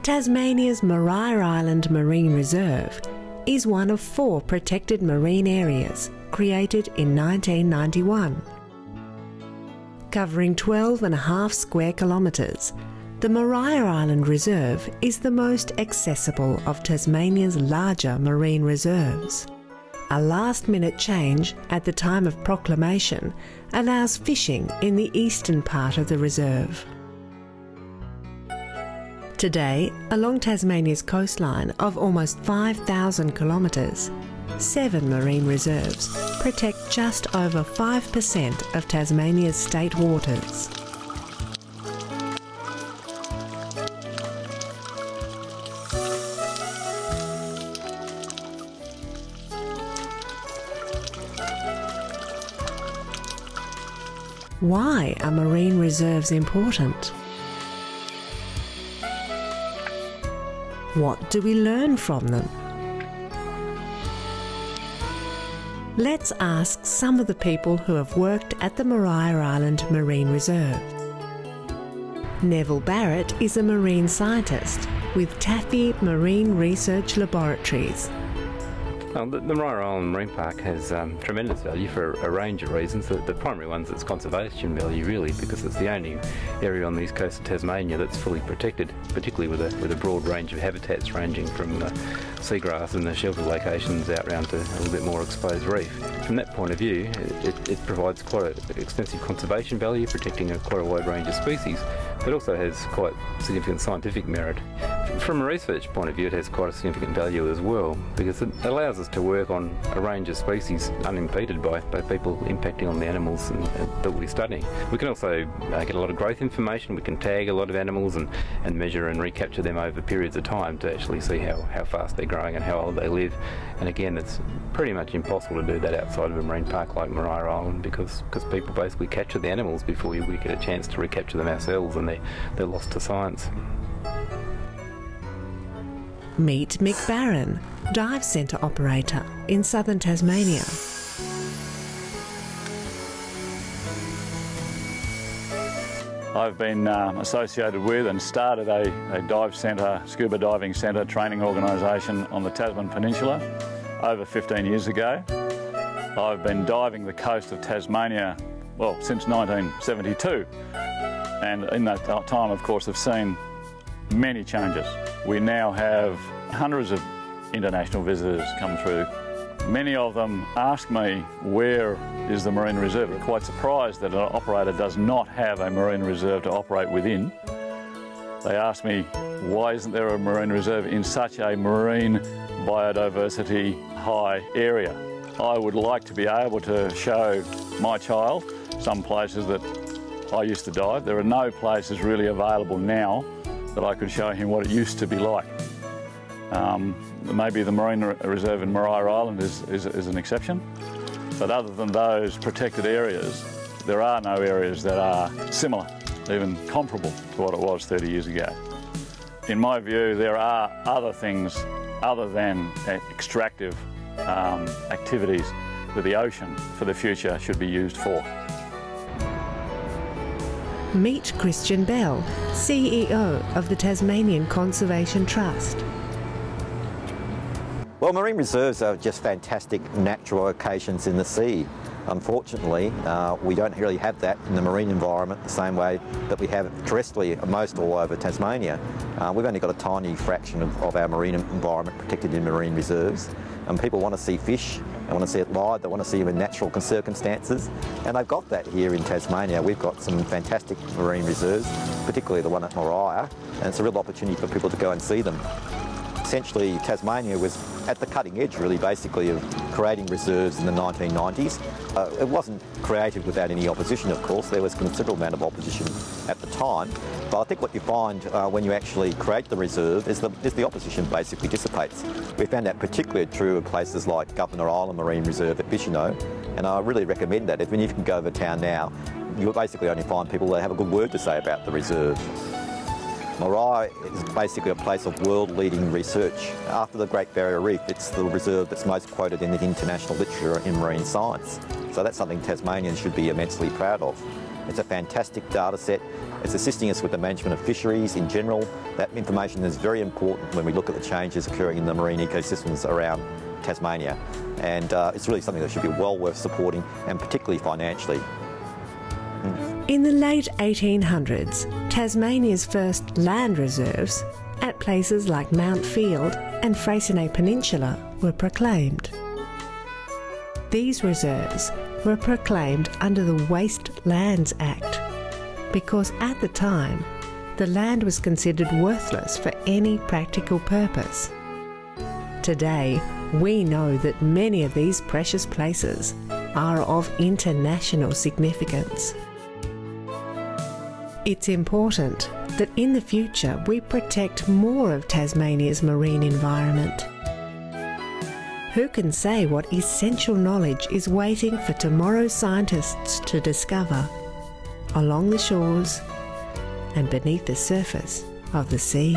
Tasmania's Maria Island Marine Reserve is one of 4 protected marine areas created in 1991. Covering 12.5 square kilometres, the Maria Island Reserve is the most accessible of Tasmania's larger marine reserves. A last-minute change at the time of proclamation allows fishing in the eastern part of the reserve. Today, along Tasmania's coastline of almost 5,000 kilometres, 7 marine reserves protect just over 5% of Tasmania's state waters. Why are marine reserves important? What do we learn from them? Let's ask some of the people who have worked at the Maria Island Marine Reserve. Neville Barrett is a marine scientist with Taffy Marine Research Laboratories. Well, the Maria Island Marine Park has tremendous value for a range of reasons. The primary one's its conservation value, really, because it's the only area on the east coast of Tasmania that's fully protected, particularly with a broad range of habitats ranging from seagrass and the shelter locations out round to a little bit more exposed reef. From that point of view, it provides quite an extensive conservation value, protecting quite a wide range of species, but also has quite significant scientific merit. From a research point of view, it has quite a significant value as well, because it allows us to work on a range of species unimpeded by people impacting on the animals that we're studying. We can also get a lot of growth information. We can tag a lot of animals and measure and recapture them over periods of time to actually see how fast they're growing and how old they live. And again, it's pretty much impossible to do that outside of a marine park like Maria Island, because people basically capture the animals before we get a chance to recapture them ourselves, and they're lost to science. Meet Mick Barron, dive centre operator in southern Tasmania. I've been associated with and started a dive centre, scuba diving centre training organisation on the Tasman Peninsula over 15 years ago. I've been diving the coast of Tasmania, well, since 1972, and in that time, of course, have seen many changes. We now have hundreds of international visitors come through. Many of them ask me, where is the marine reserve? I'm quite surprised that an operator does not have a marine reserve to operate within. They ask me, why isn't there a marine reserve in such a marine biodiversity high area? I would like to be able to show my child some places that I used to dive. There are no places really available now that I could show him what it used to be like. Maybe the Marine Reserve in Maria Island is an exception, but other than those protected areas, there are no areas that are similar, even comparable to what it was 30 years ago. In my view, there are other things other than extractive activities that the ocean for the future should be used for. Meet Christian Bell, CEO of the Tasmanian Conservation Trust. Well, marine reserves are just fantastic natural locations in the sea. Unfortunately, we don't really have that in the marine environment the same way that we have terrestrially most all over Tasmania. We've only got a tiny fraction of our marine environment protected in marine reserves. And people want to see fish, they want to see it live, they want to see them in natural circumstances. And they've got that here in Tasmania. We've got some fantastic marine reserves, particularly the one at Maria, and it's a real opportunity for people to go and see them. Essentially, Tasmania was at the cutting edge, really, basically, of creating reserves in the 1990s. It wasn't created without any opposition, of course. There was a considerable amount of opposition at the time. But I think what you find when you actually create the reserve is the opposition basically dissipates. We found that particularly true in places like Governor Island Marine Reserve at Bishano, and I really recommend that. If you can go over town now, you'll basically only find people that have a good word to say about the reserve. Maria is basically a place of world-leading research. After the Great Barrier Reef, it's the reserve that's most quoted in the international literature in marine science. So that's something Tasmanians should be immensely proud of. It's a fantastic data set. It's assisting us with the management of fisheries in general. That information is very important when we look at the changes occurring in the marine ecosystems around Tasmania. And it's really something that should be well worth supporting, and particularly financially. In the late 1800s, Tasmania's first land reserves at places like Mount Field and Freycinet Peninsula were proclaimed. These reserves were proclaimed under the Wastelands Act because at the time the land was considered worthless for any practical purpose. Today, we know that many of these precious places are of international significance. It's important that in the future we protect more of Tasmania's marine environment. Who can say what essential knowledge is waiting for tomorrow's scientists to discover along the shores and beneath the surface of the sea?